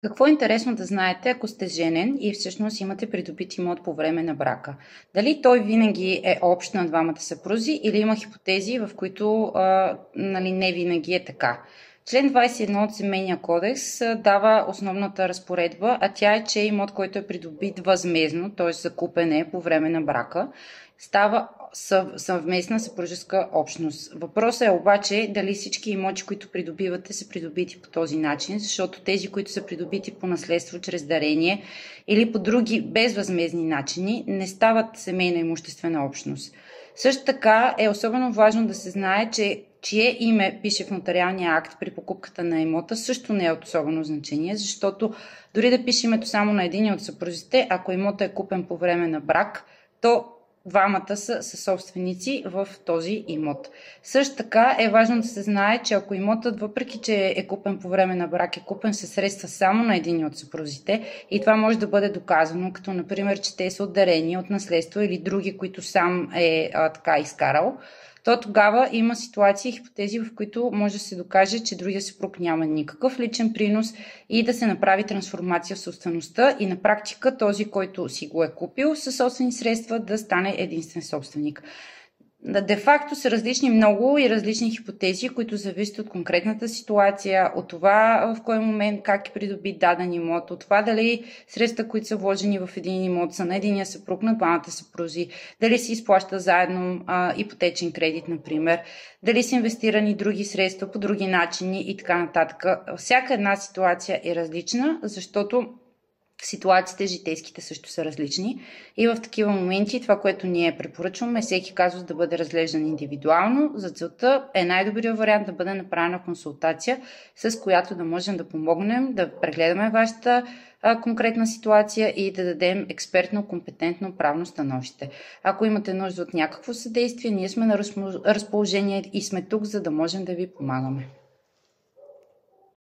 Какво е интересно да знаете, ако сте женен и всъщност имате придобит имот по време на брака? Дали той винаги е общ на двамата съпрузи или има хипотези, в които не винаги е така? Член 21 от Семейния кодекс дава основната разпоредба, а тя е, че имот, който е придобит възмездно, т.е. закупен е по време на брака, става съвместна съпружеска общност. Въпросът е обаче дали всички имоти, които придобивате, са придобити по този начин, защото тези, които са придобити по наследство чрез дарение или по други безвъзмездни начини, не стават семейна имуществена общност. Също така е особено важно да се знае, че чие име пише в нотариалния акт при покупката на имота също не е от особено значение, защото дори да пише името само на един от съпрузите, ако имотът е купен по време на брак, то двамата са собственици в този имот. Също така е важно да се знае, че ако имотът, въпреки че е купен по време на брак, е купен със средства само на един от съпрузите, и това може да бъде доказано, като например, че те са от дарение, от наследство или други, които сам е изкарал, то тогава има ситуации и хипотези, в които може да се докаже, че другия съпруг няма никакъв личен принос и да се направи трансформация в собствеността и на практика този, който си го е купил със собствени средства, да стане единствен собственик. Де-факто са различни много и различни хипотези, които зависят от конкретната ситуация, от това в кой момент как е придобит даден имот, от това дали средства, които са вложени в един имот, са на единия съпруг, на двамата съпрузи, дали се изплаща заедно ипотечен кредит, например, дали са инвестирани други средства по други начини и така нататък. Всяка една ситуация е различна, защото ситуациите житейските също са различни и в такива моменти това, което ние препоръчваме, е всеки казус да бъде разглеждан индивидуално. За целта е най-добрият вариант да бъде направена консултация, с която да можем да помогнем, да прегледаме вашата конкретна ситуация и да дадем експертно, компетентно правно становище. Ако имате нужда от някакво съдействие, ние сме на разположение и сме тук, за да можем да ви помагаме.